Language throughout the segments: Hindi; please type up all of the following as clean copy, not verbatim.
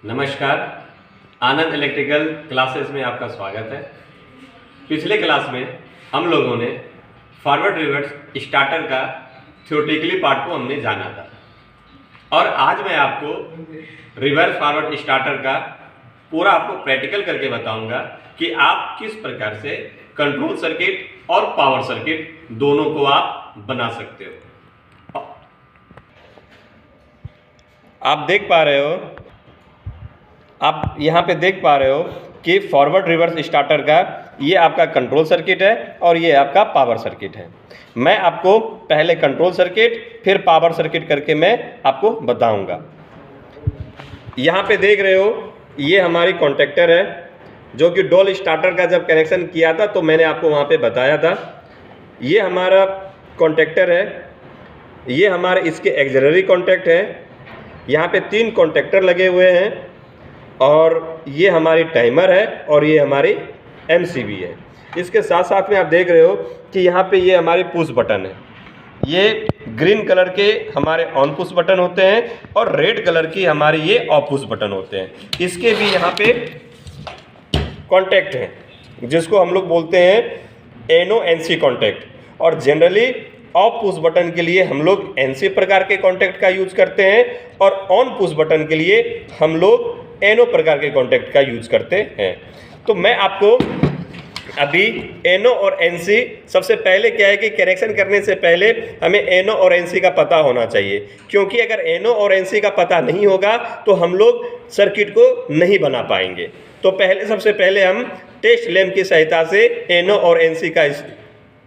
नमस्कार। आनंद इलेक्ट्रिकल क्लासेस में आपका स्वागत है। पिछले क्लास में हम लोगों ने फॉरवर्ड रिवर्स स्टार्टर का थ्योरेटिकली पार्ट को हमने जाना था और आज मैं आपको रिवर्स फॉरवर्ड स्टार्टर का पूरा आपको प्रैक्टिकल करके बताऊंगा कि आप किस प्रकार से कंट्रोल सर्किट और पावर सर्किट दोनों को आप बना सकते हो। आप देख पा रहे हो, आप यहाँ पे देख पा रहे हो कि फॉरवर्ड रिवर्स स्टार्टर का ये आपका कंट्रोल सर्किट है और ये आपका पावर सर्किट है। मैं आपको पहले कंट्रोल सर्किट फिर पावर सर्किट करके मैं आपको बताऊंगा। यहाँ पे देख रहे हो ये हमारी कॉन्टेक्टर है जो कि डोल स्टार्टर का जब कनेक्शन किया था तो मैंने आपको वहाँ पे बताया था। ये हमारा कॉन्टेक्टर है, ये हमारे इसके एक्सिलरी कॉन्टैक्ट है। यहाँ पे 3 कॉन्टेक्टर लगे हुए हैं और ये हमारी टाइमर है और ये हमारी MCB है। इसके साथ साथ में आप देख रहे हो कि यहाँ पे ये हमारी पुश बटन है। ये ग्रीन कलर के हमारे ऑन पुश बटन होते हैं और रेड कलर की हमारी ये ऑफ पुश बटन होते हैं। इसके भी यहाँ पे कॉन्टैक्ट हैं जिसको हम लोग बोलते हैं NO-NC कॉन्टैक्ट। और जनरली ऑफ पुश बटन के लिए हम लोग NC प्रकार के कॉन्टैक्ट का यूज करते हैं और ऑन पुश बटन के लिए हम लोग NO प्रकार के कॉन्टैक्ट का यूज करते हैं। तो मैं आपको अभी NO और NC, सबसे पहले क्या है कि कनेक्शन करने से पहले हमें NO और NC का पता होना चाहिए, क्योंकि अगर NO और NC का पता नहीं होगा तो हम लोग सर्किट को नहीं बना पाएंगे। तो सबसे पहले हम टेस्ट लैंप की सहायता से NO और NC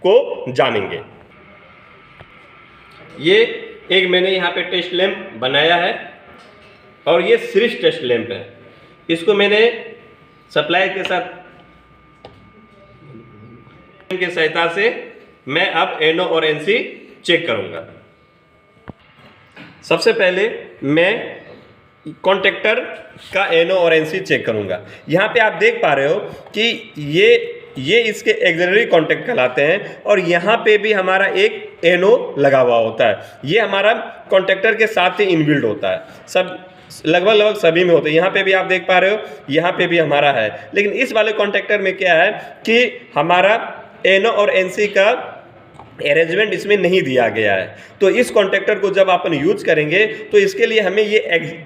को जानेंगे। ये एक मैंने यहाँ पे टेस्ट लैंप बनाया है और ये सीरीज टेस्ट लैंप है। इसको मैंने सप्लाई के साथ की सहायता से मैं अब NO और NC चेक करूंगा। सबसे पहले मैं कॉन्टेक्टर का NO और NC चेक करूंगा। यहाँ पे आप देख पा रहे हो कि ये इसके एक्सिलरी कॉन्टैक्ट कहलाते हैं और यहाँ पे भी हमारा एक NO लगा हुआ होता है। ये हमारा कॉन्टेक्टर के साथ ही इनबिल्ड होता है, सब लगभग सभी में होते हैं। यहाँ पे भी आप देख पा रहे हो, यहाँ पे भी हमारा है। लेकिन इस वाले कॉन्टेक्टर में क्या है कि हमारा NO और NC का अरेंजमेंट इसमें नहीं दिया गया है। तो इस कॉन्टेक्टर को जब अपन यूज करेंगे तो इसके लिए हमें ये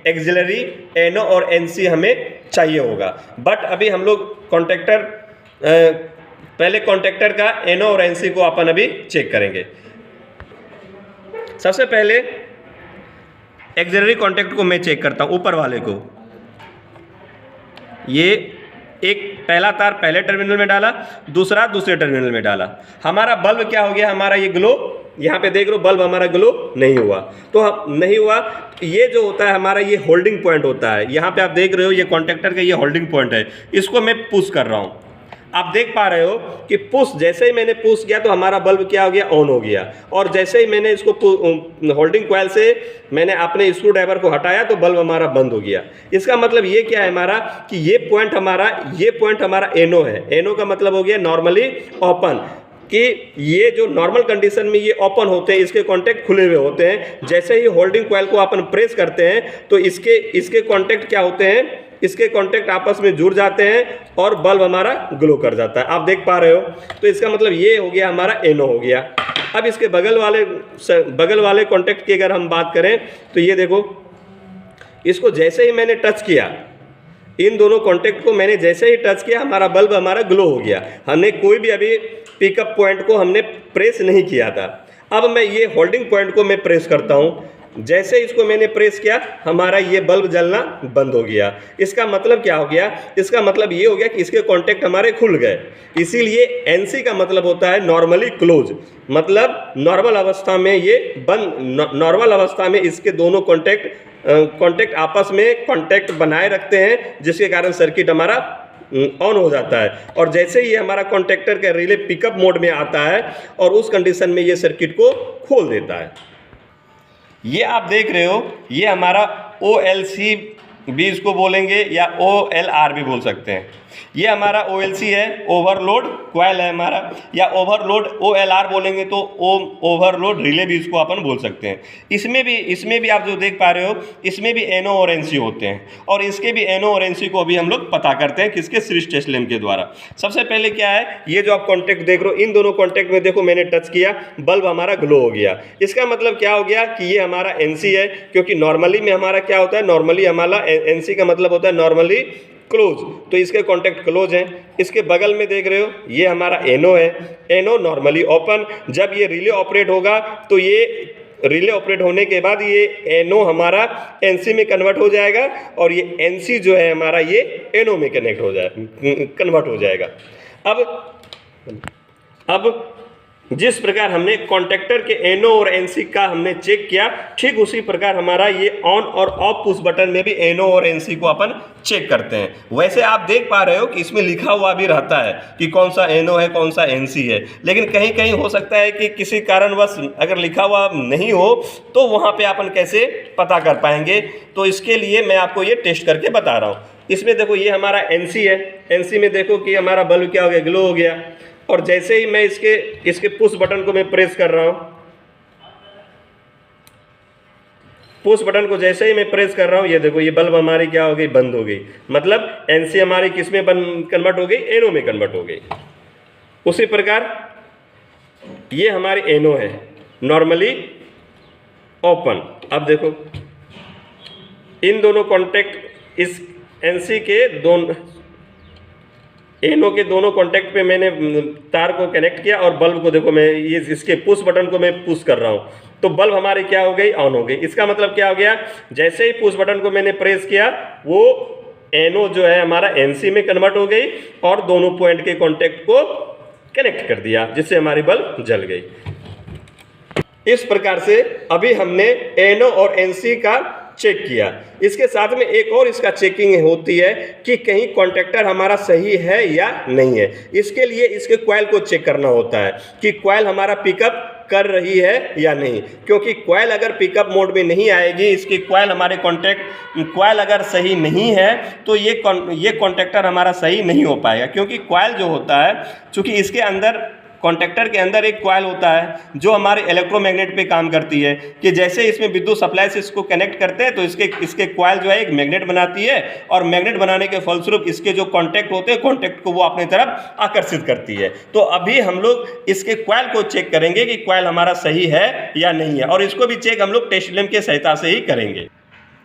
एक्सिलरी NO और NC हमें चाहिए होगा। बट अभी हम लोग पहले कॉन्टेक्टर का NO और NC को अपन अभी चेक करेंगे। सबसे पहले एक्सिलरी कॉन्टैक्ट को मैं चेक करता हूँ, ऊपर वाले को। ये एक पहला तार पहले टर्मिनल में डाला, दूसरा दूसरे टर्मिनल में डाला। हमारा बल्ब क्या हो गया, हमारा ये ग्लो, यहाँ पे देख रहे हो बल्ब हमारा ग्लो नहीं हुआ। तो नहीं हुआ, ये जो होता है हमारा ये होल्डिंग पॉइंट होता है। यहाँ पे आप देख रहे हो ये कॉन्टैक्टर का ये होल्डिंग पॉइंट है, इसको मैं पुश कर रहा हूँ। आप देख पा रहे हो कि जैसे ही मैंने पुश किया तो हमारा बल्ब क्या हो गया, ऑन हो गया। और जैसे ही मैंने इसको होल्डिंग कॉइल से मैंने अपने स्क्रू ड्राइवर को हटाया तो बल्ब हमारा बंद हो गया। इसका मतलब ये क्या है हमारा कि ये पॉइंट हमारा NO है। NO का मतलब हो गया नॉर्मली ओपन, कि ये जो नॉर्मल कंडीशन में ये ओपन होते हैं, इसके कॉन्टैक्ट खुले हुए होते हैं। जैसे ही होल्डिंग कॉइल को अपन प्रेस करते हैं तो इसके कॉन्टैक्ट क्या होते हैं, इसके कॉन्टैक्ट आपस में जुड़ जाते हैं और बल्ब हमारा ग्लो कर जाता है। आप देख पा रहे हो। तो इसका मतलब ये हो गया हमारा NO हो गया। अब इसके बगल वाले कॉन्टैक्ट की अगर हम बात करें तो ये देखो, इसको जैसे ही मैंने टच किया, इन दोनों कॉन्टैक्ट को मैंने जैसे ही टच किया, हमारा बल्ब हमारा ग्लो हो गया। हमने कोई भी अभी पिकअप पॉइंट को हमने प्रेस नहीं किया था। अब मैं ये होल्डिंग पॉइंट को मैं प्रेस करता हूँ। जैसे इसको मैंने प्रेस किया, हमारा ये बल्ब जलना बंद हो गया। इसका मतलब क्या हो गया, इसका मतलब ये हो गया कि इसके कॉन्टैक्ट हमारे खुल गए। इसीलिए NC का मतलब होता है नॉर्मली क्लोज, मतलब नॉर्मल अवस्था में ये बंद, नॉर्मल अवस्था में इसके दोनों कॉन्टैक्ट आपस में कॉन्टैक्ट बनाए रखते हैं, जिसके कारण सर्किट हमारा ऑन हो जाता है। और जैसे ही हमारा कॉन्टैक्टर का रिले पिकअप मोड में आता है और उस कंडीशन में ये सर्किट को खोल देता है। ये आप देख रहे हो, ये हमारा OLC बी इसको बोलेंगे या OLR भी बोल सकते हैं। ये हमारा OLC है, ओवरलोड कॉइल है हमारा, या ओवरलोड OLR बोलेंगे तो ओवरलोड रिले भी इसको अपन बोल सकते हैं। इसमें भी आप जो देख पा रहे हो, इसमें भी NO और NC होते हैं, और इसके भी NO और NC को अभी हम लोग पता करते हैं किसके, सीरीज टेस्ट लैंप के द्वारा। सबसे पहले क्या है, ये जो आप कॉन्टैक्ट देख रहे हो, इन दोनों कॉन्टैक्ट में देखो मैंने टच किया, बल्ब हमारा ग्लो हो गया। इसका मतलब क्या हो गया कि ये हमारा NC है, क्योंकि नॉर्मली में हमारा क्या होता है, नॉर्मली हमारा NC का मतलब होता है नॉर्मली क्लोज, तो इसके कॉन्टैक्ट क्लोज हैं। इसके बगल में देख रहे हो, ये हमारा NO है, NO नॉर्मली ओपन। जब ये रिले ऑपरेट होगा तो ये रिले ऑपरेट होने के बाद ये NO हमारा NC में कन्वर्ट हो जाएगा, और ये NC जो है हमारा ये NO में कन्वर्ट हो जाएगा। अब जिस प्रकार हमने कॉन्टैक्टर के NO और NC का हमने चेक किया, ठीक उसी प्रकार हमारा ये ऑन और ऑफ पुश बटन में भी NO और NC को अपन चेक करते हैं। वैसे आप देख पा रहे हो कि इसमें लिखा हुआ भी रहता है कि कौन सा NO है, कौन सा NC है, लेकिन कहीं कहीं हो सकता है कि किसी कारणवश अगर लिखा हुआ नहीं हो तो वहाँ पे अपन कैसे पता कर पाएंगे। तो इसके लिए मैं आपको ये टेस्ट करके बता रहा हूँ। इसमें देखो ये हमारा NC है, NC में देखो कि हमारा बल्ब क्या हो गया, ग्लो हो गया। और जैसे ही मैं इसके पुश बटन को मैं प्रेस कर रहा हूं, पुश बटन को जैसे ही मैं प्रेस कर रहा हूं, ये देखो ये बल्ब हमारी क्या हो गई, बंद हो गई। मतलब NC हमारी किस में कन्वर्ट हो गई, NO में कन्वर्ट हो गई। उसी प्रकार ये हमारी NO है, नॉर्मली ओपन। अब देखो इन दोनों कॉन्टैक्ट, इस NC के दोनों NO के दोनों कॉन्टैक्ट पे मैंने तार को कनेक्ट किया, और बल्ब को देखो मैं ये इसके पुश बटन को मैं पुश कर रहा हूँ, तो बल्ब हमारी क्या हो गई, ऑन हो गई। इसका मतलब क्या हो गया, जैसे ही पुश बटन को मैंने प्रेस किया, वो NO जो है हमारा NC में कन्वर्ट हो गई, और दोनों पॉइंट के कॉन्टैक्ट को कनेक्ट कर दिया, जिससे हमारी बल्ब जल गई। इस प्रकार से अभी हमने NO और NC का चेक किया। इसके साथ में एक और इसका चेकिंग होती है कि कहीं कॉन्टैक्टर हमारा सही है या नहीं है। इसके लिए इसके कॉइल को चेक करना होता है कि कॉइल हमारा पिकअप कर रही है या नहीं, क्योंकि कॉइल अगर पिकअप मोड में नहीं आएगी, इसकी कॉइल हमारे कॉइल अगर सही नहीं है तो ये कॉन्टैक्टर हमारा सही नहीं हो पाएगा। क्योंकि कॉइल जो होता है, चूँकि इसके अंदर कॉन्टैक्टर के अंदर एक कॉइल होता है जो हमारे इलेक्ट्रोमैग्नेट पे काम करती है, कि जैसे इसमें विद्युत सप्लाई से इसको कनेक्ट करते हैं तो इसके कॉइल जो है एक मैग्नेट बनाती है, और मैग्नेट बनाने के फलस्वरूप इसके जो कॉन्टैक्ट होते हैं, कॉन्टैक्ट को वो अपनी तरफ आकर्षित करती है। तो अभी हम लोग इसके कॉइल को चेक करेंगे कि कॉइल हमारा सही है या नहीं है, और इसको भी चेक हम लोग टेस्ट लैंप की सहायता से ही करेंगे।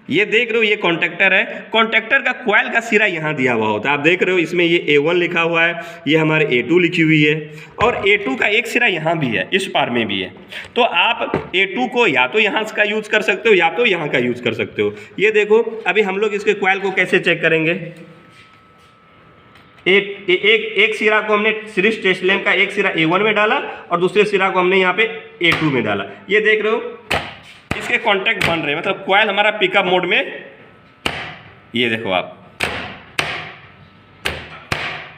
ये देख रहे हो, ये कॉन्टैक्टर है। कॉन्टैक्टर का कॉइल का सिरा यहाँ दिया हुआ होता है, आप देख रहे हो। इसमें ये A1 लिखा हुआ है, ये हमारे A2 लिखी हुई है, और A2 का एक सिरा यहाँ भी है, इस पार में भी है। तो आप A2 को या तो यहाँ का यूज कर सकते हो या तो यहाँ का यूज कर सकते हो। ये देखो, अभी हम लोग इसके कॉइल को कैसे चेक करेंगे। एक सिरा को हमने सीरीज टेस्ट लैंप का एक सिरा A1 में डाला, और दूसरे सिरा को हमने यहाँ पे A2 में डाला। ये देख रहे हो, इसके कॉन्टैक्ट बन रहे हैं, मतलब कॉइल हमारा पिकअप मोड में। ये देखो आप,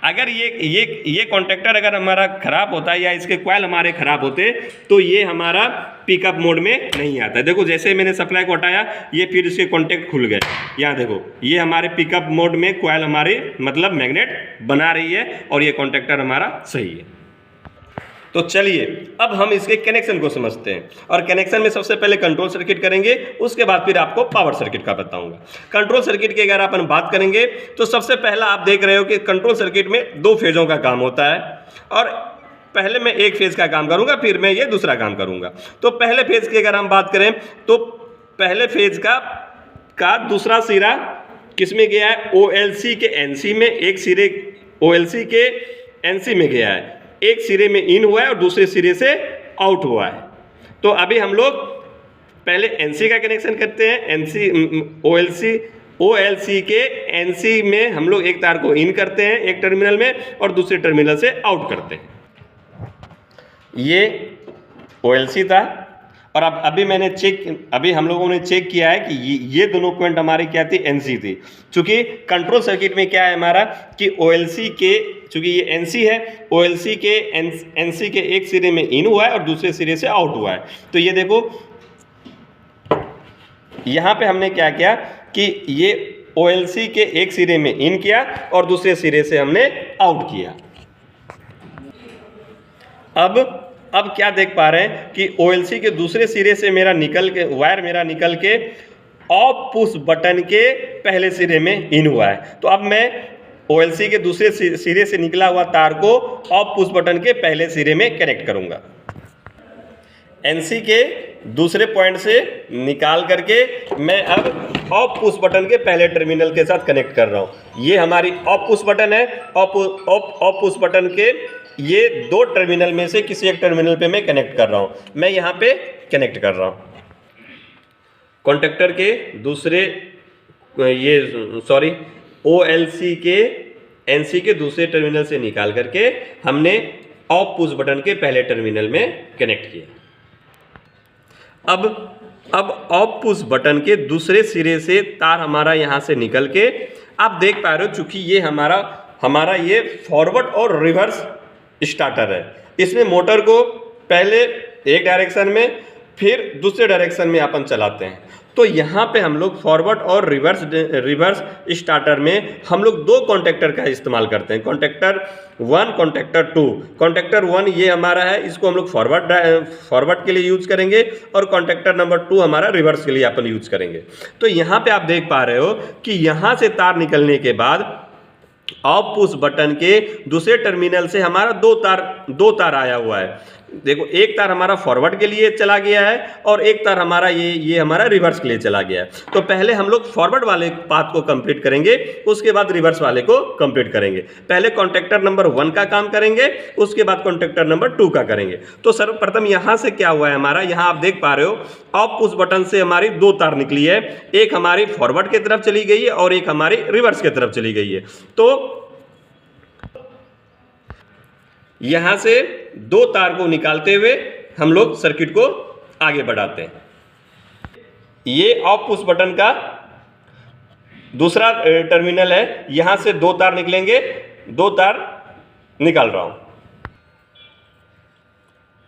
अगर ये कॉन्टैक्टर अगर हमारा खराब होता है या इसके कॉइल हमारे खराब होते तो ये हमारा पिकअप मोड में नहीं आता। देखो जैसे मैंने सप्लाई को हटाया, ये फिर इसके कॉन्टैक्ट खुल गए। यहाँ देखो, ये हमारे पिकअप मोड में कॉइल हमारी मतलब मैग्नेट बना रही है, और ये कॉन्टैक्टर हमारा सही है। तो चलिए अब हम इसके कनेक्शन को समझते हैं, और कनेक्शन में सबसे पहले कंट्रोल सर्किट करेंगे, उसके बाद फिर आपको पावर सर्किट का बताऊंगा। कंट्रोल सर्किट की अगर अपन बात करेंगे तो सबसे पहला आप देख रहे हो कि कंट्रोल सर्किट में 2 फेजों का काम होता है, और पहले मैं एक फेज का काम करूंगा, फिर मैं ये दूसरा काम करूंगा। तो पहले फेज की अगर हम बात करें तो पहले फेज का दूसरा सिरा किस में गया है, OLC के NC में। एक सिरे OLC के NC में गया है, एक सिरे में इन हुआ है और दूसरे सिरे से आउट हुआ है। तो अभी हम लोग पहले NC का कनेक्शन करते हैं। OLC के NC में हम लोग एक तार को इन करते हैं एक टर्मिनल में, और दूसरे टर्मिनल से आउट करते हैं। ये OLC था, और अब अभी हम लोगों ने चेक किया है कि ये दोनों पॉइंट हमारी क्या थी, NC थी। चूंकि कंट्रोल सर्किट में क्या है हमारा कि OLC के, चूंकि ये NC है, OLC के NC के एक सिरे में इन हुआ है और दूसरे सिरे से आउट हुआ है। तो ये देखो, यहाँ पे हमने क्या किया कि ये OLC के एक सिरे में इन किया और दूसरे सिरे से हमने आउट किया। अब क्या देख पा रहे हैं कि OLC के दूसरे सिरे से वायर मेरा निकल के ऑफ पुश बटन के पहले सिरे में इन हुआ है। तो अब मैं OLC के दूसरे सिरे से निकला हुआ तार को ऑफ पुश बटन के पहले सिरे में कनेक्ट करूंगा। NC के दूसरे पॉइंट से निकाल करके मैं अब ऑफ पुश बटन के पहले टर्मिनल के साथ कनेक्ट कर रहा हूँ। ये हमारी ऑफ पुश बटन है। ऑफ पुश बटन के ये दो टर्मिनल में से किसी एक टर्मिनल पे मैं कनेक्ट कर रहा हूँ। मैं यहाँ पे कनेक्ट कर रहा हूँ। कॉन्टेक्टर के दूसरे OLC के NC के दूसरे टर्मिनल से निकाल करके हमने ऑफ पुश बटन के पहले टर्मिनल में कनेक्ट किया। अब ऑफ पुश बटन के दूसरे सिरे से तार हमारा यहाँ से निकल के आप देख पा रहे हो, चूंकि ये हमारा ये फॉरवर्ड और रिवर्स स्टार्टर है। इसमें मोटर को पहले एक डायरेक्शन में फिर दूसरे डायरेक्शन में अपन चलाते हैं। तो यहाँ पे हम लोग फॉरवर्ड और रिवर्स स्टार्टर में हम लोग दो कॉन्टेक्टर का इस्तेमाल करते हैं, कॉन्टेक्टर 1, कॉन्टेक्टर 2। कॉन्टेक्टर 1 ये हमारा है, इसको हम लोग फॉरवर्ड के लिए यूज करेंगे और कॉन्टेक्टर नंबर 2 हमारा रिवर्स के लिए अपन यूज करेंगे। तो यहाँ पे आप देख पा रहे हो कि यहाँ से तार निकलने के बाद ऑफ पुश बटन के दूसरे टर्मिनल से हमारा दो तार आया हुआ है। देखो, एक तार हमारा फॉरवर्ड के लिए चला गया है और एक तार हमारा ये हमारा रिवर्स के लिए चला गया है। तो पहले हम लोग फॉरवर्ड वाले पाथ को कंप्लीट करेंगे, उसके बाद रिवर्स वाले को कंप्लीट करेंगे। पहले कॉन्टेक्टर नंबर 1 का काम करेंगे, उसके बाद कॉन्टेक्टर नंबर 2 का करेंगे। तो सर्वप्रथम यहाँ से क्या हुआ है हमारा, यहाँ आप देख पा रहे हो ऑफ पुश बटन से हमारी दो तार निकली है, एक हमारी फॉरवर्ड की तरफ चली गई है और एक हमारी रिवर्स की तरफ चली गई है। तो यहां से दो तार को निकालते हुए हम लोग सर्किट को आगे बढ़ाते हैं। ये ऑफ पुश बटन का दूसरा टर्मिनल है, यहां से दो तार निकलेंगे, दो तार निकाल रहा हूं।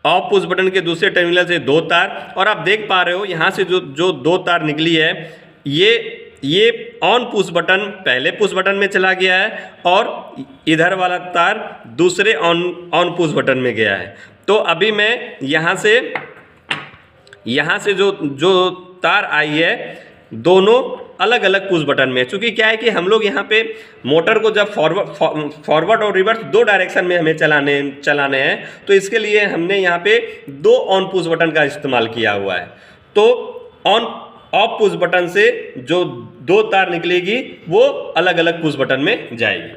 ऑफ पुश बटन के दूसरे टर्मिनल से दो तार, और आप देख पा रहे हो यहां से जो दो तार निकली है ये ऑन पुश बटन पहले पुश बटन में चला गया है और इधर वाला तार दूसरे ऑन पुश बटन में गया है। तो अभी मैं यहाँ से जो तार आई है दोनों अलग अलग पुश बटन में, चूँकि क्या है कि हम लोग यहाँ पे मोटर को जब फॉरवर्ड और रिवर्स दो डायरेक्शन में हमें चलाने हैं, तो इसके लिए हमने यहाँ पे दो ऑन पुश बटन का इस्तेमाल किया हुआ है। तो ऑफ पुश बटन से जो दो तार निकलेगी वो अलग अलग पुश बटन में जाएगी।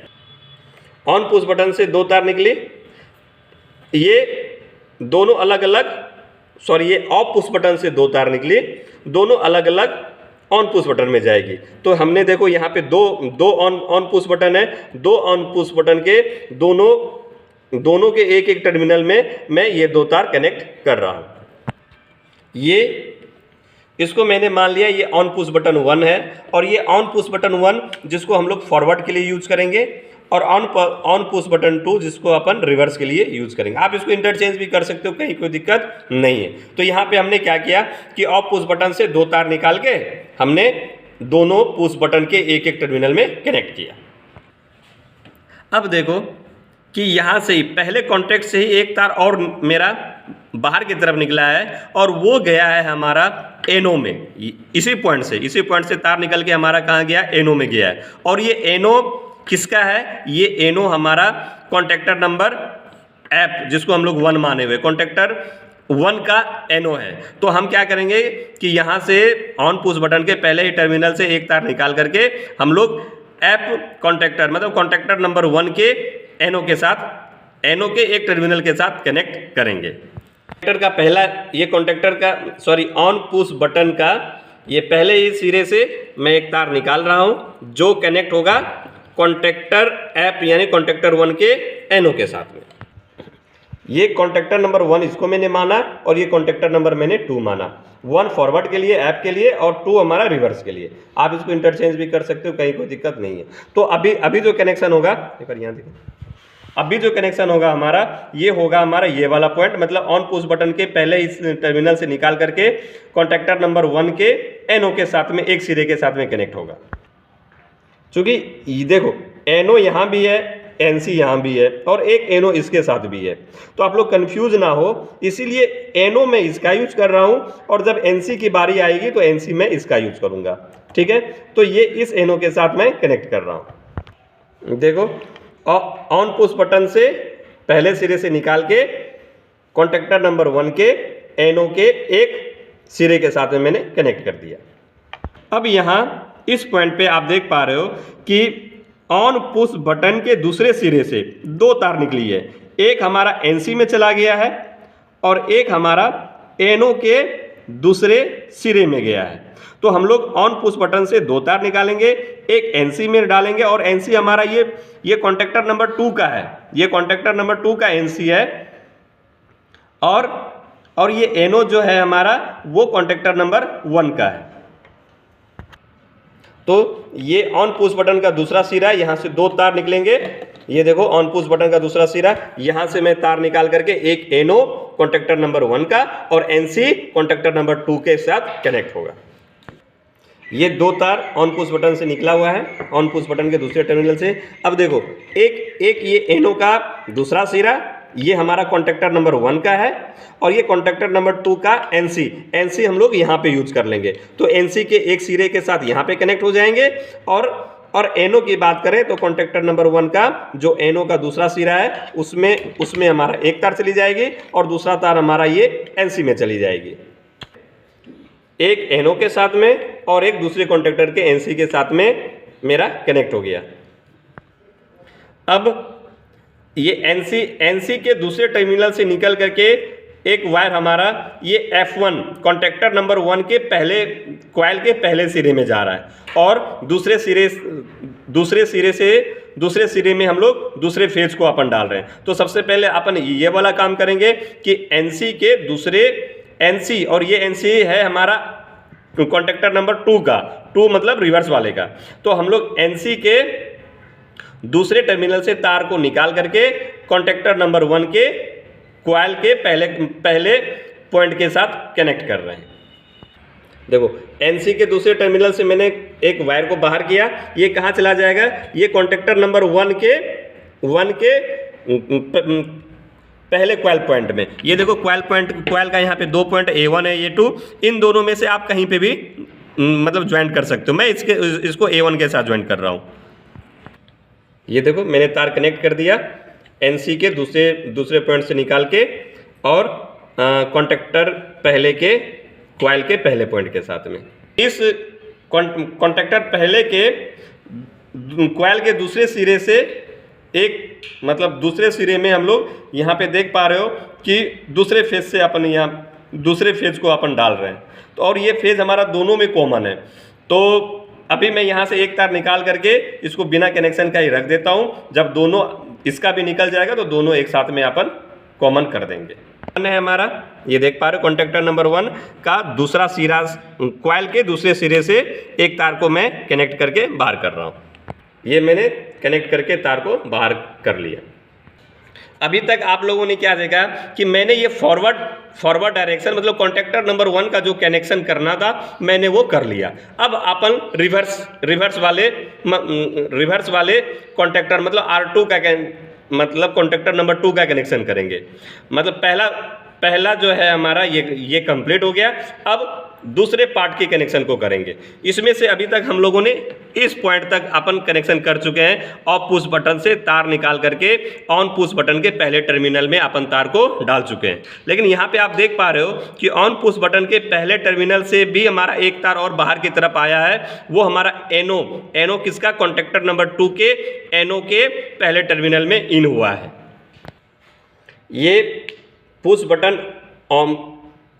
ऑन पुश बटन से दो तार निकली, ये दोनों अलग अलग ये ऑफ पुश बटन से दो तार निकली, दोनों अलग अलग ऑन पुश बटन में जाएगी। तो हमने देखो यहाँ पे दो ऑन पुश बटन है, दो ऑन पुश बटन के दोनों के एक एक टर्मिनल में मैं ये दो तार कनेक्ट कर रहा हूँ। इसको मैंने मान लिया ये ऑन पुश बटन 1 है, और ये ऑन पुश बटन 1 जिसको हम लोग फॉरवर्ड के लिए यूज करेंगे, और ऑन पुश बटन 2 जिसको अपन रिवर्स के लिए यूज करेंगे। आप इसको इंटरचेंज भी कर सकते हो, कहीं कोई दिक्कत नहीं है। तो यहाँ पे हमने क्या किया कि ऑफ पुश बटन से दो तार निकाल के हमने दोनों पुश बटन के एक एक टर्मिनल में कनेक्ट किया। अब देखो कि यहाँ से ही पहले कॉन्टैक्ट से ही एक तार और मेरा बाहर की तरफ निकला है और वो गया है हमारा एनो में। इसी पॉइंट से तार निकल के हमारा कहाँ गया, एनो में गया है। और ये एनो किसका है, ये एनो हमारा कॉन्टेक्टर नंबर एफ जिसको हम लोग 1 माने हुए, कॉन्टेक्टर 1 का एनो है। तो हम क्या करेंगे कि यहाँ से ऑन पुश बटन के पहले ही टर्मिनल से एक तार निकाल करके हम लोग एफ कॉन्टेक्टर मतलब कॉन्टेक्टर नंबर 1 के एनो के एक टर्मिनल के साथ कनेक्ट करेंगे। कॉन्टेक्टर का पहला ये कॉन्टेक्टर का ऑन पुश बटन का ये पहले ही सिरे से मैं एक तार निकाल रहा हूं जो कनेक्ट होगा कॉन्टेक्टर एप यानी कॉन्टेक्टर 1 के एनो के साथ में। ये कॉन्टेक्टर नंबर 1 इसको मैंने माना और ये कॉन्टेक्टर नंबर मैंने 2 माना। 1 फॉरवर्ड के लिए ऐप के लिए और 2 हमारा रिवर्स के लिए। आप इसको इंटरचेंज भी कर सकते हो, कहीं कोई दिक्कत नहीं है। तो अभी जो कनेक्शन होगा, यहाँ देखो, अभी जो कनेक्शन होगा हमारा ये होगा हमारा ये वाला पॉइंट, मतलब ऑन पुश बटन के पहले इस टर्मिनल से निकाल करके कॉन्टेक्टर नंबर 1 के एनो के साथ में एक सिरे के साथ में कनेक्ट होगा। चूँकि ये देखो NO यहाँ भी है, NC यहाँ भी है और एक NO इसके साथ भी है, तो आप लोग कंफ्यूज ना हो, इसीलिए NO मैं इसका यूज कर रहा हूँ और जब NC की बारी आएगी तो NC मैं इसका यूज करूँगा। ठीक है, तो ये इस NO के साथ मैं कनेक्ट कर रहा हूँ। देखो ऑन पुश बटन से पहले सिरे से निकाल के कॉन्टेक्टर नंबर 1 के NO के एक सिरे के साथ में मैंने कनेक्ट कर दिया। अब यहाँ इस पॉइंट पे आप देख पा रहे हो कि ऑन पुश बटन के दूसरे सिरे से 2 तार निकली है, एक हमारा NC में चला गया है और एक हमारा NO के दूसरे सिरे में गया है। तो हम लोग ऑन पुश बटन से 2 तार निकालेंगे, एक NC में डालेंगे और NC हमारा ये कॉन्टेक्टर नंबर 2 का है, ये कॉन्टेक्टर नंबर 2 का NC है और ये NO जो है हमारा वो कॉन्टेक्टर नंबर 1 का है। तो ये ऑन पुश बटन का दूसरा सिरा, यहाँ से 2 तार निकलेंगे। ये देखो ऑन पुश बटन का दूसरा सिरा, यहाँ से मैं तार निकाल करके एक NO कॉन्टेक्टर नंबर 1 का और NC कॉन्टेक्टर नंबर 2 के साथ कनेक्ट होगा। ये 2 तार ऑन पुश बटन से निकला हुआ है, ऑन पुश बटन के दूसरे टर्मिनल से। अब देखो एक ये NO का दूसरा सिरा, ये हमारा कॉन्टेक्टर नंबर 1 का है और ये कॉन्टेक्टर नंबर 2 का NC हम लोग यहाँ पे यूज कर लेंगे। तो NC के एक सिरे के साथ यहाँ पे कनेक्ट हो जाएंगे और NO की बात करें तो कॉन्टेक्टर नंबर 1 का जो NO का दूसरा सिरा है उसमें हमारा एक तार चली जाएगी और दूसरा तार हमारा ये NC में चली जाएगी, एक NO के साथ में और एक दूसरे कॉन्टेक्टर के NC के साथ में मेरा कनेक्ट हो गया। अब ये NC के दूसरे टर्मिनल से निकल करके एक वायर हमारा ये F1 कॉन्टेक्टर नंबर 1 के पहले कॉइल के पहले सिरे में जा रहा है और दूसरे सिरे में हम लोग दूसरे फेज को अपन डाल रहे हैं। तो सबसे पहले अपन ये वाला काम करेंगे कि NC के दूसरे NC और ये NC है हमारा कॉन्टेक्टर नंबर 2 का, 2 मतलब रिवर्स वाले का। तो हम लोग NC के दूसरे टर्मिनल से तार को निकाल करके कॉन्टेक्टर नंबर 1 के कॉइल के पहले पॉइंट के साथ कनेक्ट कर रहे हैं। देखो NC के दूसरे टर्मिनल से मैंने एक वायर को बाहर किया, ये कहाँ चला जाएगा, ये कॉन्टेक्टर नंबर 1 के पहले कॉइल पॉइंट में। ये देखो कॉइल का यहाँ पे 2 पॉइंट A1 है, A2, इन दोनों में से आप कहीं पे भी मतलब ज्वाइन कर सकते हो। मैं इसको A1 के साथ ज्वाइन कर रहा हूँ। ये देखो मैंने तार कनेक्ट कर दिया NC के दूसरे पॉइंट से निकाल के और कॉन्टेक्टर पहले के कॉइल के पहले पॉइंट के साथ में। इस कॉन्टेक्टर पहले के कॉइल के दूसरे सिरे से दूसरे सिरे में हम लोग यहाँ पे देख पा रहे हो कि दूसरे फेज से अपन यहाँ दूसरे फेज को अपन डाल रहे हैं। तो और ये फेज हमारा दोनों में कॉमन है। तो अभी मैं यहाँ से एक तार निकाल करके इसको बिना कनेक्शन का ही रख देता हूँ। जब दोनों इसका भी निकल जाएगा तो दोनों एक साथ में अपन कॉमन कर देंगे। है हमारा, ये देख पा रहे हो कॉन्टेक्टर नंबर 1 का दूसरा सिरा कॉइल के दूसरे सिरे से एक तार को मैं कनेक्ट करके बाहर कर रहा हूँ। ये मैंने कनेक्ट करके तार को बाहर कर लिया। अभी तक आप लोगों ने क्या देखा कि मैंने ये फॉरवर्ड डायरेक्शन मतलब कॉन्टेक्टर नंबर 1 का जो कनेक्शन करना था मैंने वो कर लिया। अब अपन रिवर्स वाले कॉन्टेक्टर मतलब R2 का मतलब कॉन्टेक्टर नंबर 2 का कनेक्शन करेंगे। मतलब पहला जो है हमारा ये कंप्लीट हो गया। अब दूसरे पार्ट के कनेक्शन को करेंगे। इसमें से अभी तक हम लोगों ने इस पॉइंट तक अपन कनेक्शन कर चुके हैं। ऑफ पुश बटन से तार निकाल करके ऑन पुश बटन के पहले टर्मिनल में अपन तार को डाल चुके हैं। लेकिन यहाँ पे आप देख पा रहे हो कि ऑन पुश बटन के पहले टर्मिनल से भी हमारा एक तार और बाहर की तरफ आया है। वो हमारा NO किसका, कॉन्टेक्टर नंबर 2 के NO के पहले टर्मिनल में इन हुआ है। ये पुश बटन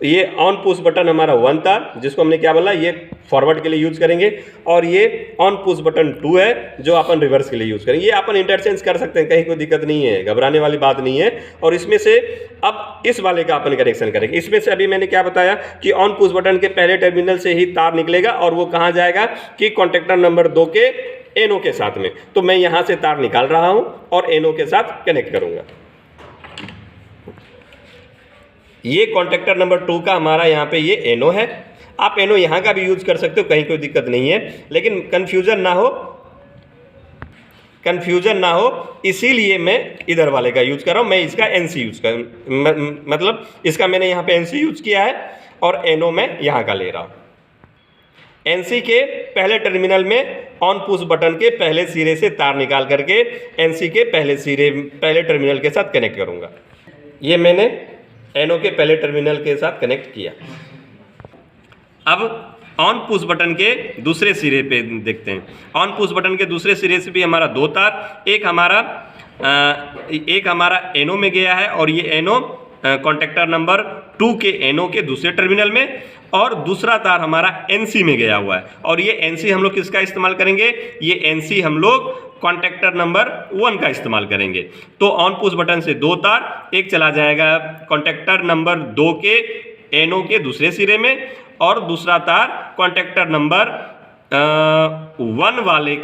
ये ऑन पुश बटन हमारा 1 था जिसको हमने क्या बोला, ये फॉरवर्ड के लिए यूज करेंगे। और ये ऑन पुश बटन 2 है जो अपन रिवर्स के लिए यूज करेंगे। ये अपन इंटरचेंज कर सकते हैं, कहीं कोई दिक्कत नहीं है, घबराने वाली बात नहीं है। और इसमें से अब इस वाले का अपन कनेक्शन करेंगे। इसमें से अभी मैंने क्या बताया कि ऑन पुश बटन के पहले टर्मिनल से ही तार निकलेगा और वो कहाँ जाएगा कि कॉन्टेक्टर नंबर 2 के NO के साथ में। तो मैं यहाँ से तार निकाल रहा हूँ और NO के साथ कनेक्ट करूँगा। ये कॉन्टेक्टर नंबर 2 का हमारा यहाँ पे ये NO है। आप NO यहाँ का भी यूज कर सकते हो, कहीं कोई दिक्कत नहीं है। लेकिन कन्फ्यूजन ना हो, कन्फ्यूजन ना हो इसीलिए मैं इधर वाले का यूज कर रहा हूँ। मैं इसका NC यूज कर मतलब इसका मैंने यहाँ पे NC यूज किया है और NO मैं यहाँ का ले रहा हूँ। NC के पहले टर्मिनल में ऑन पुश बटन के पहले सिरे से तार निकाल करके NC के पहले टर्मिनल के साथ कनेक्ट करूँगा। ये मैंने NO के पहले टर्मिनल के साथ कनेक्ट किया। अब ऑन पुश बटन के दूसरे सिरे पे देखते हैं। ऑन पुश बटन के दूसरे सिरे से भी हमारा दो तार, एक हमारा NO में गया है और ये NO कॉन्टेक्टर नंबर 2 के NO के दूसरे टर्मिनल में, और दूसरा तार हमारा NC में गया हुआ है। और ये NC हम लोग किसका इस्तेमाल करेंगे? ये NC हम लोग कॉन्टेक्टर नंबर 1 का इस्तेमाल करेंगे। तो ऑन पुश बटन से दो तार, एक चला जाएगा कॉन्टेक्टर नंबर 2 के NO के दूसरे सिरे में और दूसरा तार कॉन्टेक्टर नंबर 1 वाले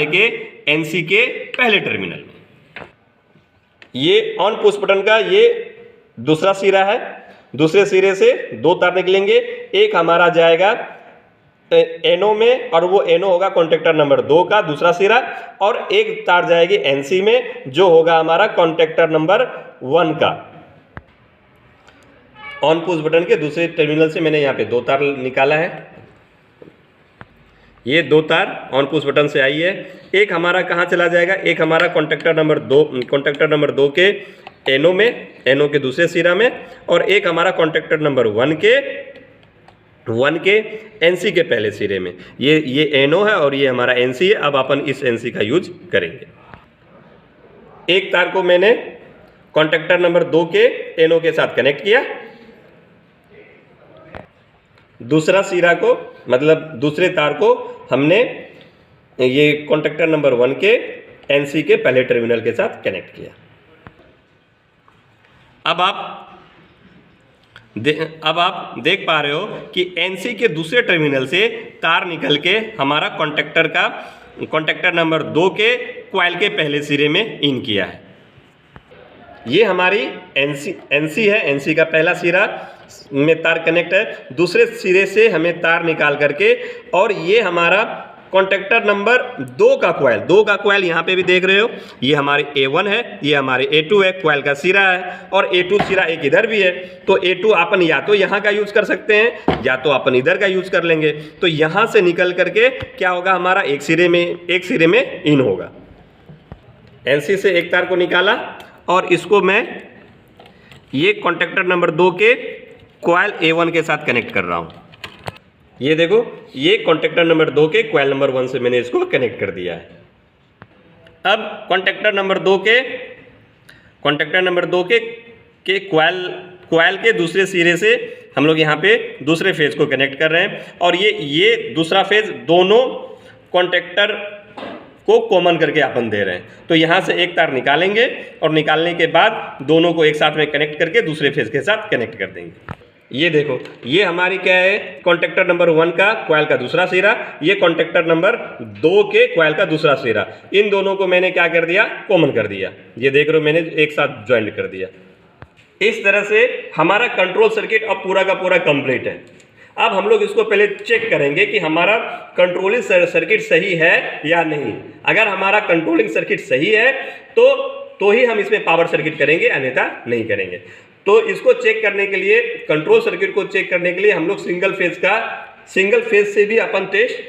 के NC के पहले टर्मिनल में। ये ऑन पुश बटन का ये दूसरा सिरा है। दूसरे सिरे से दो तार निकलेंगे, एक हमारा जाएगा NO में और वो NO होगा कॉन्टेक्टर नंबर 2 का दूसरा सिरा, और एक तार जाएगी NC में जो होगा हमारा कॉन्टेक्टर नंबर 1 का। ऑन पुश बटन के दूसरे टर्मिनल से मैंने यहाँ पे दो तार निकाला है। ये दो तार ऑन पुश बटन से आई है। एक हमारा कहाँ चला जाएगा? एक हमारा कॉन्टेक्टर नंबर 2 के NO में, NO के दूसरे सिरा में, और एक हमारा कॉन्टेक्टर नंबर 1 के NC के पहले सिरे में। ये NO है और ये हमारा NC है। अब अपन इस NC का यूज करेंगे। एक तार को मैंने कॉन्टेक्टर नंबर 2 के NO के साथ कनेक्ट किया। दूसरा सिरा को मतलब दूसरे तार को हमने ये कॉन्टेक्टर नंबर 1 के NC के पहले टर्मिनल के साथ कनेक्ट किया। अब आप देख पा रहे हो कि NC के दूसरे टर्मिनल से तार निकल के हमारा कॉन्टेक्टर नंबर 2 के कॉइल के पहले सिरे में इन किया है। ये हमारी NC है। NC का पहला सिरा में तार कनेक्ट है। दूसरे सिरे से हमें तार निकाल करके, और ये हमारा कॉन्टेक्टर नंबर 2 का कॉइल यहाँ पे भी देख रहे हो, ये हमारे A1 है, ये हमारे A2 है, कॉइल का सिरा है, और A2 सिरा एक इधर भी है। तो A2 अपन या तो यहाँ का यूज कर सकते हैं या तो अपन इधर का यूज कर लेंगे। तो यहाँ से निकल करके क्या होगा? हमारा एक सिरे में इन होगा। NC से एक तार को निकाला और इसको मैं ये कॉन्टेक्टर नंबर 2 के कॉइल A1 के साथ कनेक्ट कर रहा हूँ। ये देखो, ये कॉन्टेक्टर नंबर 2 के कॉइल नंबर 1 से मैंने इसको कनेक्ट कर दिया है। अब कॉन्टेक्टर नंबर 2 के कॉइल के दूसरे सिरे से हम लोग यहाँ पे दूसरे फेज को कनेक्ट कर रहे हैं, और ये दूसरा फेज दोनों कॉन्टेक्टर को कॉमन करके अपन दे रहे हैं। तो यहाँ से एक तार निकालेंगे और निकालने के बाद दोनों को एक साथ में कनेक्ट करके दूसरे फेज के साथ कनेक्ट कर देंगे। ये देखो, ये हमारी क्या है? कॉन्टेक्टर नंबर 1 का कॉइल का दूसरा सिरा, ये कॉन्टेक्टर नंबर 2 के कॉइल का दूसरा सिरा। इन दोनों को मैंने क्या कर दिया? कॉमन कर दिया। ये देख रहे हो, मैंने एक साथ ज्वाइंट कर दिया। इस तरह से हमारा कंट्रोल सर्किट अब पूरा का पूरा कंप्लीट है। अब हम लोग इसको पहले चेक करेंगे कि हमारा कंट्रोलिंग सर्किट सही है या नहीं। अगर हमारा कंट्रोलिंग सर्किट सही है तो ही हम इसमें पावर सर्किट करेंगे, अन्यथा नहीं करेंगे। तो इसको चेक करने के लिए, कंट्रोल सर्किट को चेक करने के लिए हम लोग सिंगल फेज से भी अपन टेस्ट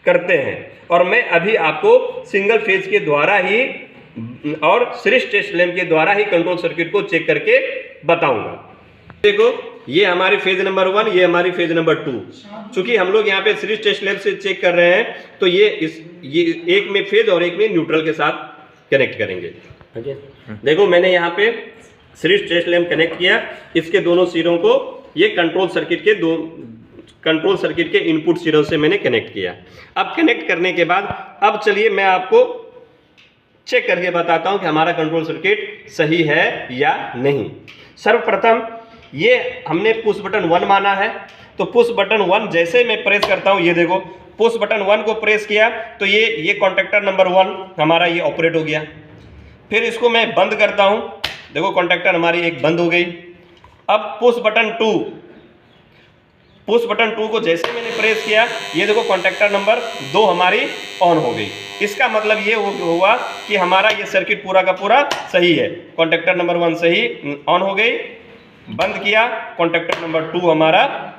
करते हैं। और मैं अभी आपको सिंगल फेज के द्वारा ही और सीरीज टेस्ट लैंप के द्वारा ही कंट्रोल सर्किट को चेक करके बताऊंगा। देखो, ये हमारी फेज नंबर 1, ये हमारी फेज नंबर 2। चूंकि हम लोग यहाँ पे सीरीज टेस्ट लैंप से चेक कर रहे हैं तो ये एक में फेज और एक में न्यूट्रल के साथ कनेक्ट करेंगे। देखो, मैंने यहाँ पे सीरीज टेस्ट लैंप कनेक्ट किया। इसके दोनों सिरों को ये कंट्रोल सर्किट के इनपुट सिरों से मैंने कनेक्ट किया। अब कनेक्ट करने के बाद अब चलिए मैं आपको चेक करके बताता हूं कि हमारा कंट्रोल सर्किट सही है या नहीं। सर्वप्रथम ये हमने पुश बटन 1 माना है, तो पुश बटन 1 जैसे मैं प्रेस करता हूं, ये देखो, पुश बटन 1 को प्रेस किया तो ये कॉन्टेक्टर नंबर 1 हमारा ये ऑपरेट हो गया। फिर इसको मैं बंद करता हूं, देखो कॉन्टेक्टर हमारी एक बंद हो गई। अब पुश बटन 2 पुश बटन 2 को जैसे मैंने प्रेस किया, ये देखो कॉन्टेक्टर नंबर 2 हमारी ऑन हो गई। इसका मतलब ये हुआ कि हमारा ये सर्किट पूरा का पूरा सही है। कॉन्टेक्टर नंबर 1 सही ऑन हो गई, बंद किया, कॉन्टेक्टर नंबर 2 हमारा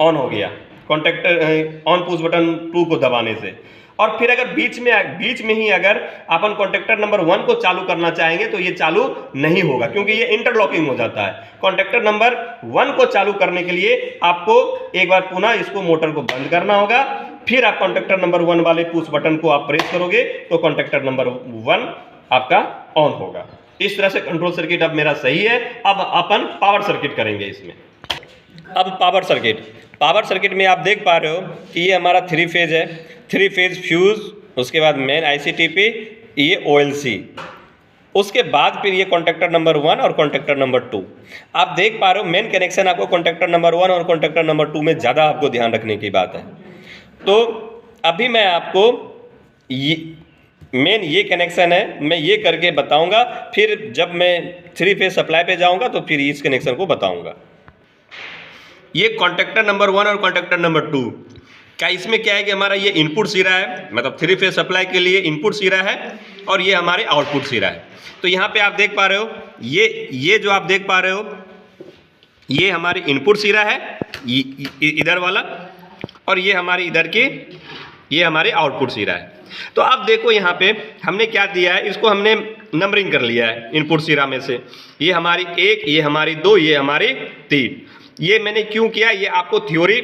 ऑन हो गया कॉन्टेक्टर ऑन पुश बटन 2 को दबाने से। और फिर अगर बीच में ही अगर अपन कॉन्टेक्टर नंबर 1 को चालू करना चाहेंगे तो ये चालू नहीं होगा, क्योंकि ये इंटरलॉकिंग हो जाता है। कॉन्टेक्टर नंबर 1 को चालू करने के लिए आपको एक बार पुनः इसको मोटर को बंद करना होगा, फिर आप कॉन्टेक्टर नंबर 1 वाले पुश बटन को आप प्रेस करोगे तो कॉन्टेक्टर नंबर 1 आपका ऑन होगा। इस तरह से कंट्रोल सर्किट अब मेरा सही है। अब अपन पावर सर्किट करेंगे इसमें। अब पावर सर्किट में आप देख पा रहे हो कि ये हमारा 3 फेज है, 3 फेज फ्यूज, उसके बाद मेन ICTP, ये OLC, उसके बाद फिर ये कॉन्टेक्टर नंबर 1 और कॉन्टेक्टर नंबर 2। आप देख पा रहे हो मेन कनेक्शन आपको कॉन्टेक्टर नंबर 1 और कॉन्टेक्टर नंबर 2 में ज़्यादा आपको ध्यान रखने की बात है। तो अभी मैं आपको मेन ये कनेक्शन है, मैं ये करके बताऊंगा, फिर जब मैं 3 फेज सप्लाई पे जाऊंगा तो फिर इस कनेक्शन को बताऊंगा। ये कॉन्टेक्टर नंबर 1 और कॉन्टेक्टर नंबर 2 का इसमें क्या है कि हमारा ये इनपुट सिरा है, मतलब 3 फेज सप्लाई के लिए इनपुट सिरा है, और ये हमारे आउटपुट सिरा है। तो यहाँ पे आप देख पा रहे हो ये जो आप देख पा रहे हो ये हमारी इनपुट सिरा है, इधर वाला, और ये हमारे इधर की ये हमारे आउटपुट सिरा है। तो अब देखो यहाँ पे हमने क्या दिया है, इसको हमने नंबरिंग कर लिया है इनपुट सिरा में से। ये हमारी 1, ये हमारी 2, ये हमारी 3। ये मैंने क्यों किया, ये आपको थ्योरी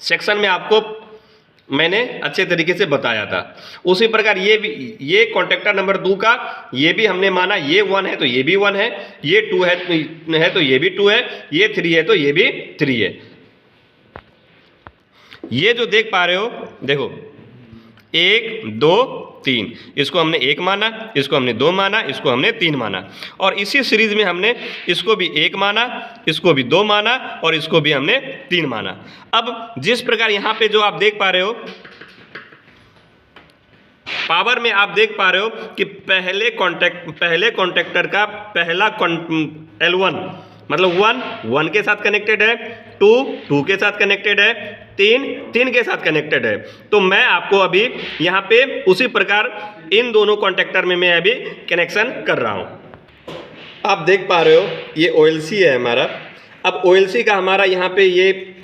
सेक्शन में आपको मैंने अच्छे तरीके से बताया था। उसी प्रकार ये भी, ये कॉन्टेक्टर नंबर 2 का ये भी हमने माना, ये 1 है तो ये भी 1 है, ये 2 है तो ये भी 2 है, ये 3 है तो ये भी 3 है। ये जो देख पा रहे हो, देखो 1 2 3, इसको हमने 1 माना, इसको हमने 2 माना, इसको हमने 3 माना, और इसी सीरीज में हमने इसको भी 1 माना, इसको भी 2 माना, और इसको भी हमने 3 माना। अब जिस प्रकार यहाँ पे जो आप देख पा रहे हो पावर में, आप देख पा रहे हो कि पहले कॉन्टेक्टर का पहला L1 मतलब 1 के साथ कनेक्टेड है, 2 के साथ कनेक्टेड है, 3 के साथ कनेक्टेड है। तो मैं आपको अभी यहाँ पे उसी प्रकार इन दोनों कॉन्टेक्टर में मैं अभी कनेक्शन कर रहा हूँ। आप देख पा रहे हो ये OLC है हमारा। अब OLC का हमारा यहाँ पे ये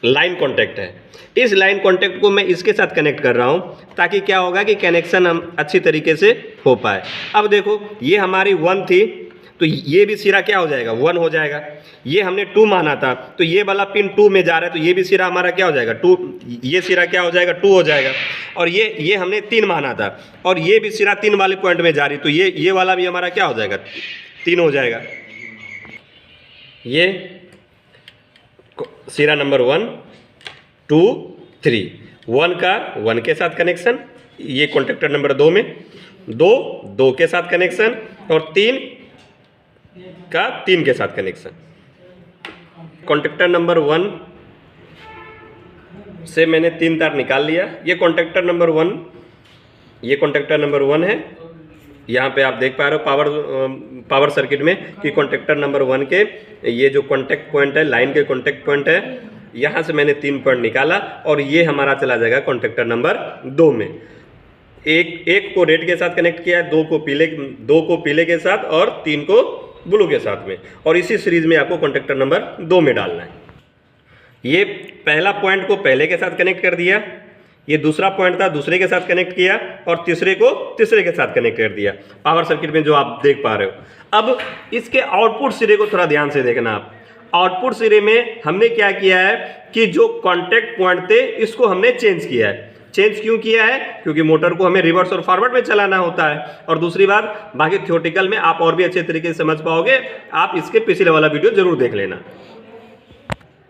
लाइन कॉन्टेक्ट है। इस लाइन कॉन्टेक्ट को मैं इसके साथ कनेक्ट कर रहा हूँ ताकि क्या होगा कि कनेक्शन हम अच्छी तरीके से हो पाए। अब देखो ये हमारी 1 थी तो ये भी सिरा क्या हो जाएगा, 1 हो जाएगा। ये हमने 2 माना था तो ये वाला पिन 2 में जा रहा है तो ये भी सिरा हमारा क्या हो जाएगा, 2, ये सिरा क्या हो जाएगा, 2 हो जाएगा। और ये हमने 3 माना था और ये भी सिरा 3 वाले पॉइंट में जा रही तो ये वाला भी हमारा क्या हो जाएगा, 3 हो जाएगा। ये सिरा नंबर 1 2 3, 1 का 1 के साथ कनेक्शन, ये कॉन्टेक्टर नंबर 2 में 2 के साथ कनेक्शन, और 3 का 3 के साथ कनेक्शन। कॉन्टेक्टर नंबर 1 से मैंने 3 तार निकाल लिया। ये कॉन्टेक्टर नंबर 1 है। यहाँ पे आप देख पा रहे हो पावर सर्किट में कि कॉन्टेक्टर नंबर 1 के ये जो कॉन्टेक्ट पॉइंट है, लाइन के कॉन्टेक्ट पॉइंट है, यहाँ से मैंने 3 पॉइंट निकाला और ये हमारा चला जाएगा कॉन्टेक्टर नंबर 2 में। एक को रेड के साथ कनेक्ट किया है, 2 को पीले के साथ और 3 को ब्लू के साथ में, और इसी सीरीज में आपको कॉन्टेक्टर नंबर 2 में डालना है। ये पहला पॉइंट को पहले के साथ कनेक्ट कर दिया, ये दूसरा पॉइंट था दूसरे के साथ कनेक्ट किया, और तीसरे को तीसरे के साथ कनेक्ट कर दिया पावर सर्किट में जो आप देख पा रहे हो। अब इसके आउटपुट सिरे को थोड़ा ध्यान से देखना आप। आउटपुट सिरे में हमने क्या किया है कि जो कॉन्टेक्ट पॉइंट थे इसको हमने चेंज किया है। चेंज क्यों किया है, क्योंकि मोटर को हमें रिवर्स और फॉरवर्ड में चलाना होता है। और दूसरी बात, बाकी थ्योरेटिकल में आप और भी अच्छे तरीके से समझ पाओगे, आप इसके पिछले वाला वीडियो जरूर देख लेना।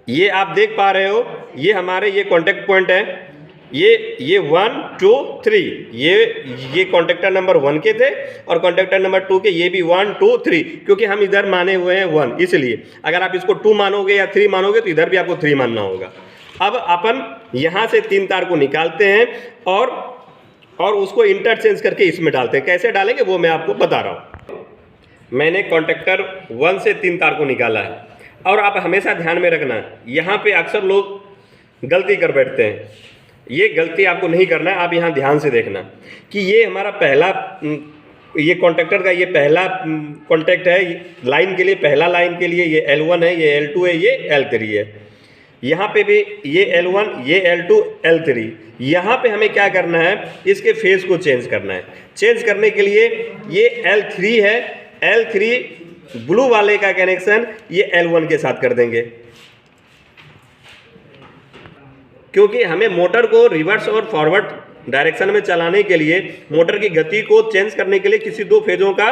ये आप देख पा रहे हो, ये हमारे ये कॉन्टेक्ट पॉइंट है, ये 1 2 3, ये कॉन्टेक्टर नंबर 1 के थे, और कॉन्टेक्टर नंबर 2 के ये भी 1 2 3, क्योंकि हम इधर माने हुए हैं 1, इसलिए अगर आप इसको 2 मानोगे या 3 मानोगे तो इधर भी आपको 3 मानना होगा। अब अपन यहाँ से 3 तार को निकालते हैं और उसको इंटरचेंज करके इसमें डालते हैं। कैसे डालेंगे वो मैं आपको बता रहा हूँ। मैंने कॉन्टेक्टर 1 से 3 तार को निकाला है। और आप हमेशा ध्यान में रखना, यहाँ पे अक्सर लोग गलती कर बैठते हैं, ये गलती आपको नहीं करना है। आप यहाँ ध्यान से देखना कि ये हमारा पहला ये कॉन्टेक्टर का ये पहला कॉन्टैक्ट है लाइन के लिए, पहला लाइन के लिए ये L1 है, ये L2 है, ये L3 है। यहाँ पे भी ये L1, ये L2, L3। यहाँ पे हमें क्या करना है, इसके फेज को चेंज करना है। चेंज करने के लिए ये L3 है, L3 ब्लू वाले का कनेक्शन ये L1 के साथ कर देंगे, क्योंकि हमें मोटर को रिवर्स और फॉरवर्ड डायरेक्शन में चलाने के लिए, मोटर की गति को चेंज करने के लिए किसी दो फेजों का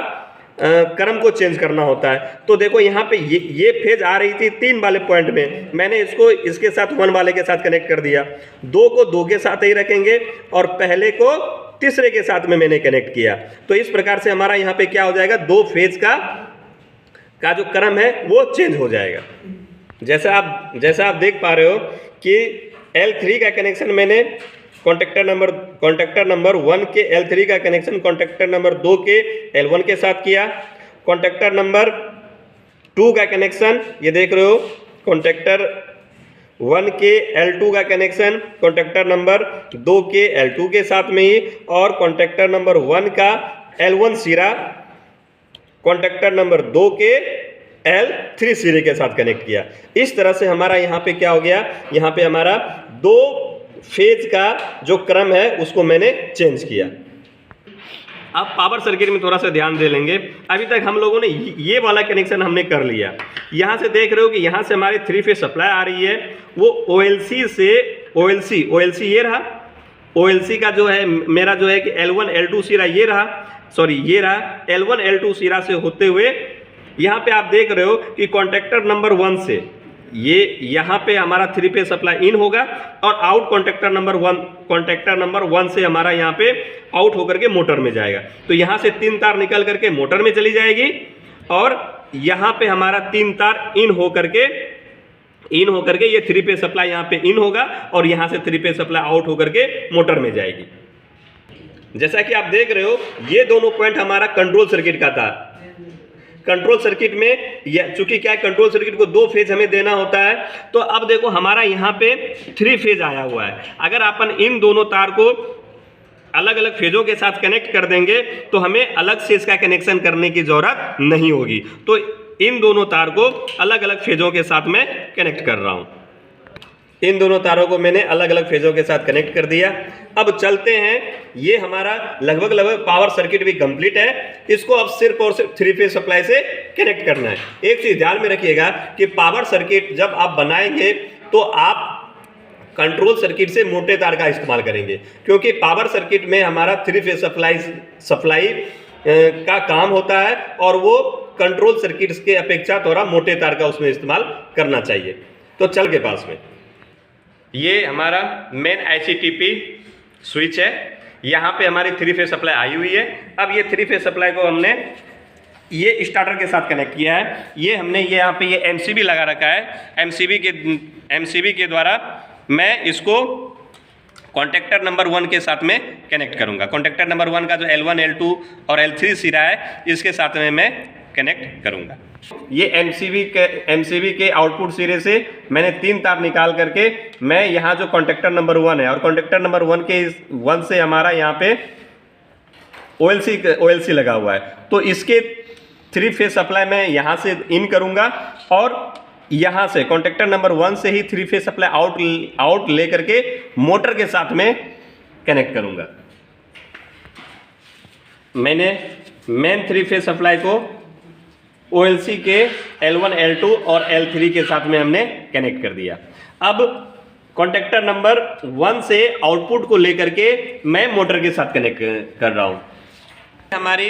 क्रम को चेंज करना होता है। तो देखो यहाँ पे ये फेज आ रही थी 3 वाले पॉइंट में, मैंने इसको इसके साथ 1 वाले के साथ कनेक्ट कर दिया। 2 को 2 के साथ ही रखेंगे और पहले को तीसरे के साथ में मैंने कनेक्ट किया। तो इस प्रकार से हमारा यहाँ पे क्या हो जाएगा, 2 फेज का जो क्रम है वो चेंज हो जाएगा। जैसा आप देख पा रहे हो कि L3 का कनेक्शन मैंने कॉन्टेक्टर नंबर 1 के L3 का कनेक्शन कॉन्टेक्टर नंबर 2 के L1 के साथ किया। कॉन्टेक्टर नंबर 2 का कनेक्शन ये देख रहे हो, कॉन्टेक्टर 1 के L2 का कनेक्शन कॉन्टेक्टर नंबर 2 के L2 के साथ में ही, और कॉन्टेक्टर नंबर 1 का L1 सिरा कॉन्टेक्टर नंबर 2 के L3 सिरे के साथ कनेक्ट किया। इस तरह से हमारा यहाँ पे क्या हो गया, यहाँ पे हमारा 2 फेज का जो क्रम है उसको मैंने चेंज किया। अब पावर सर्किट में थोड़ा सा ध्यान दे लेंगे। अभी तक हम लोगों ने ये वाला कनेक्शन हमने कर लिया। यहाँ से देख रहे हो कि यहाँ से हमारी 3 फेज सप्लाई आ रही है, वो OLC से OLC ये रहा, OLC का जो है मेरा जो है कि L1 L2 सिरा ये रहा, L1 L2 सिरा से होते हुए यहाँ पे आप देख रहे हो कि कॉन्टेक्टर नंबर 1 से ये यहाँ पे हमारा 3 फेज सप्लाई इन होगा और आउट कॉन्टेक्टर नंबर 1 से हमारा यहाँ पे आउट होकर के मोटर में जाएगा। तो यहाँ से 3 तार निकल करके मोटर में चली जाएगी और यहाँ पे हमारा 3 तार इन होकर के ये 3 फेज सप्लाई यहाँ पे इन होगा और यहाँ से 3 फेज सप्लाई आउट होकर के मोटर में जाएगी। जैसा कि आप देख रहे हो ये दोनों पॉइंट हमारा कंट्रोल सर्किट का था। कंट्रोल सर्किट में चूंकि क्या है, कंट्रोल सर्किट को 2 फेज हमें देना होता है। तो अब देखो हमारा यहाँ पे 3 फेज आया हुआ है। अगर अपन इन दोनों तार को अलग अलग फेजों के साथ कनेक्ट कर देंगे तो हमें अलग से इसका कनेक्शन करने की जरूरत नहीं होगी। तो इन दोनों तार को अलग अलग फेजों के साथ मैं कनेक्ट कर रहा हूँ। इन दोनों तारों को मैंने अलग अलग फेजों के साथ कनेक्ट कर दिया। अब चलते हैं, ये हमारा लगभग पावर सर्किट भी कंप्लीट है। इसको अब सिर्फ और सिर्फ 3 फेज सप्लाई से कनेक्ट करना है। एक चीज ध्यान में रखिएगा कि पावर सर्किट जब आप बनाएंगे तो आप कंट्रोल सर्किट से मोटे तार का इस्तेमाल करेंगे, क्योंकि पावर सर्किट में हमारा 3 फेज सप्लाई का काम होता है और वो कंट्रोल सर्किट के अपेक्षा थोड़ा मोटे तार का उसमें इस्तेमाल करना चाहिए। तो चल के पास में ये हमारा मेन ICTP स्विच है। यहाँ पे हमारी 3 फेज सप्लाई आई हुई है। अब ये 3 फेज सप्लाई को हमने ये स्टार्टर के साथ कनेक्ट किया है। ये हमने यहाँ पे ये MCB लगा रखा है। MCB के द्वारा मैं इसको कॉन्टेक्टर नंबर 1 के साथ में कनेक्ट करूँगा। कॉन्टेक्टर नंबर 1 का जो L1 L2 और L3 सिरा है इसके साथ में मैं कनेक्ट करूँगा। ये MCB के आउटपुट सिरे से मैंने 3 तार निकाल करके मैं यहाँ जो कॉन्टेक्टर नंबर 1 है और कॉन्टेक्टर नंबर 1 से हमारा यहाँ पे OLC लगा हुआ है, तो इसके 3 फेज सप्लाई मैं यहाँ से इन करूँगा और यहाँ से कॉन्टेक्टर नंबर 1 से ही 3 फेज सप्लाई आउट ले करके मोटर के साथ में कनेक्ट करूँगा। मैंने मेन 3 फेज सप्लाई को OLC के L1 L2 और L3 के साथ में हमने कनेक्ट कर दिया। अब कॉन्टेक्टर नंबर 1 से आउटपुट को लेकर के मैं मोटर के साथ कनेक्ट कर रहा हूँ। हमारी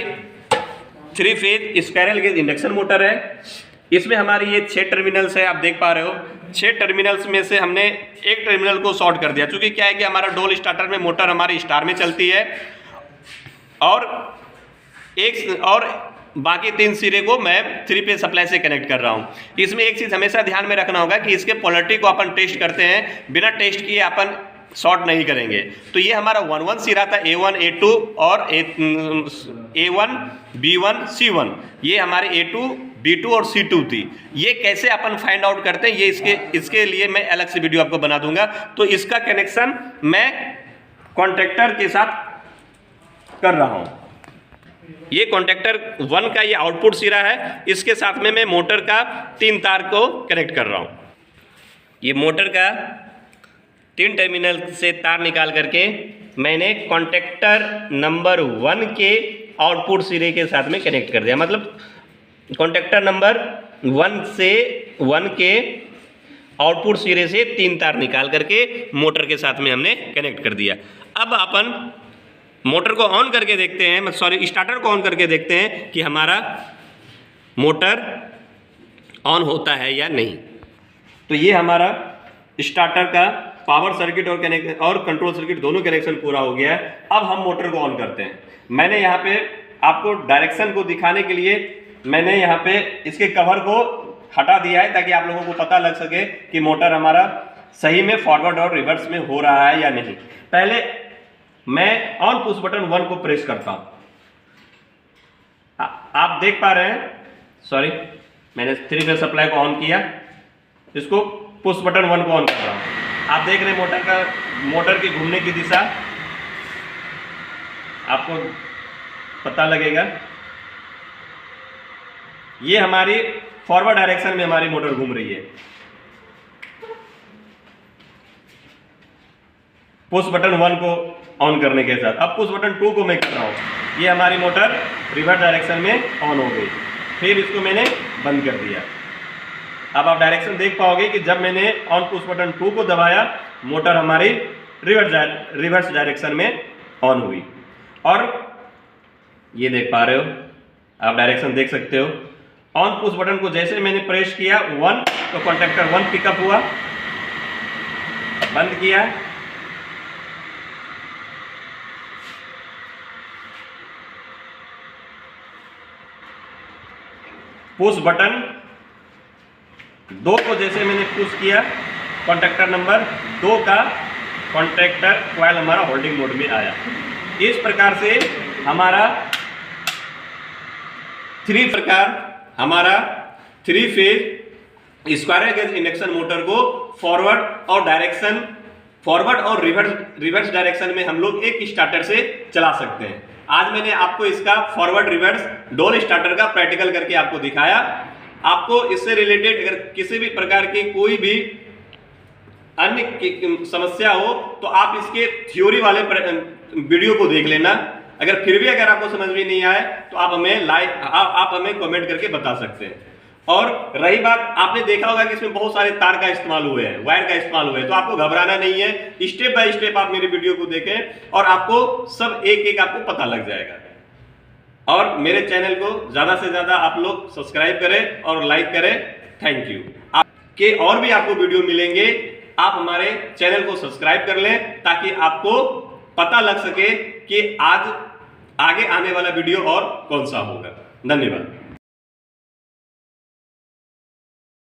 3 phase squirrel gauge induction motor है। इसमें हमारी ये 6 टर्मिनल्स है, आप देख पा रहे हो। 6 टर्मिनल्स में से हमने एक टर्मिनल को शॉर्ट कर दिया, क्योंकि क्या है कि हमारा डोल स्टार्टर में मोटर हमारी स्टार में चलती है और बाकी 3 सिरे को मैं 3 फेज सप्लाई से कनेक्ट कर रहा हूँ। इसमें एक चीज़ हमेशा ध्यान में रखना होगा कि इसके पोलैरिटी को अपन टेस्ट करते हैं, बिना टेस्ट किए अपन शॉर्ट नहीं करेंगे। तो ये हमारा 1-1 सिरा था, A1 A2 और A1 B1 C1। ये हमारे A2 B2 और C2 थी। ये कैसे अपन फाइंड आउट करते हैं, ये इसके लिए मैं अलग से वीडियो आपको बना दूंगा। तो इसका कनेक्शन मैं कॉन्ट्रैक्टर के साथ कर रहा हूं। ये कॉन्ट्रैक्टर 1 का ये आउटपुट सिरा है, इसके साथ में मैं मोटर का 3 तार को कनेक्ट कर रहा हूं। ये मोटर का 3 टर्मिनल से तार निकाल करके मैंने कॉन्ट्रैक्टर नंबर 1 के आउटपुट सिरे के साथ में कनेक्ट कर दिया। मतलब कॉन्ट्रैक्टर नंबर 1 के आउटपुट सिरे से 3 तार निकाल करके मोटर के साथ में हमने कनेक्ट कर दिया। अब अपन मोटर को ऑन करके देखते हैं, सॉरी स्टार्टर को ऑन करके देखते हैं कि हमारा मोटर ऑन होता है या नहीं। तो ये हमारा स्टार्टर का पावर सर्किट और कंट्रोल सर्किट दोनों कनेक्शन पूरा हो गया है। अब हम मोटर को ऑन करते हैं। मैंने यहाँ पे आपको डायरेक्शन को दिखाने के लिए मैंने यहाँ पे इसके कवर को हटा दिया है, ताकि आप लोगों को पता लग सके कि मोटर हमारा सही में फॉरवर्ड और रिवर्स में हो रहा है या नहीं। पहले मैं ऑन पुश बटन 1 को प्रेस करता हूं। आप देख पा रहे हैं, सॉरी मैंने 3 फेज सप्लाई को ऑन किया, इसको पुश बटन 1 को ऑन कर रहा हूं। आप देख रहे हैं मोटर की घूमने की दिशा आपको पता लगेगा। ये हमारी फॉरवर्ड डायरेक्शन में हमारी मोटर घूम रही है। पुश बटन 1 को ऑन करने के साथ अब पुश बटन 2 को मैं कर रहा हूं। ये हमारी मोटर रिवर्स डायरेक्शन में ऑन हो गई। फिर इसको मैंने बंद कर दिया। अब आप डायरेक्शन देख पाओगे कि जब मैंने ऑन पुश बटन 2 को दबाया, मोटर हमारी रिवर्स डायरेक्शन में ऑन हुई। और ये देख पा रहे हो, आप डायरेक्शन देख सकते हो। ऑन पुश बटन को जैसे मैंने प्रेस किया 1, तो कॉन्टैक्टर 1 पिकअप हुआ, बंद किया, पुश बटन 2 को जैसे मैंने पुश किया, कॉन्टैक्टर नंबर 2 का कॉन्टैक्टर कॉइल हमारा होल्डिंग मोड में आया। इस प्रकार से हमारा 3 phase square gauge induction motor को फॉरवर्ड और रिवर्स डायरेक्शन में हम लोग एक स्टार्टर से चला सकते हैं। आज मैंने आपको इसका फॉरवर्ड रिवर्स डोल स्टार्टर का प्रैक्टिकल करके आपको दिखाया। आपको इससे रिलेटेड अगर किसी भी प्रकार की कोई भी अन्य समस्या हो तो आप इसके थ्योरी वाले वीडियो को देख लेना। अगर फिर भी अगर आपको समझ में नहीं आए तो आप हमें कमेंट करके बता सकते हैं। और रही बात, आपने देखा होगा कि इसमें बहुत सारे तार का इस्तेमाल हुए हैं, वायर का इस्तेमाल हुए हैं, तो आपको घबराना नहीं है। स्टेप बाय स्टेप आप मेरी वीडियो को देखें और आपको सब एक आपको पता लग जाएगा। और मेरे चैनल को ज्यादा से ज्यादा आप लोग सब्सक्राइब करें और लाइक करें। Thank you. आपके और भी आपको वीडियो मिलेंगे, आप हमारे चैनल को सब्सक्राइब कर लें ताकि आपको पता लग सके कि आज आगे आने वाला वीडियो और कौन सा होगा। धन्यवाद।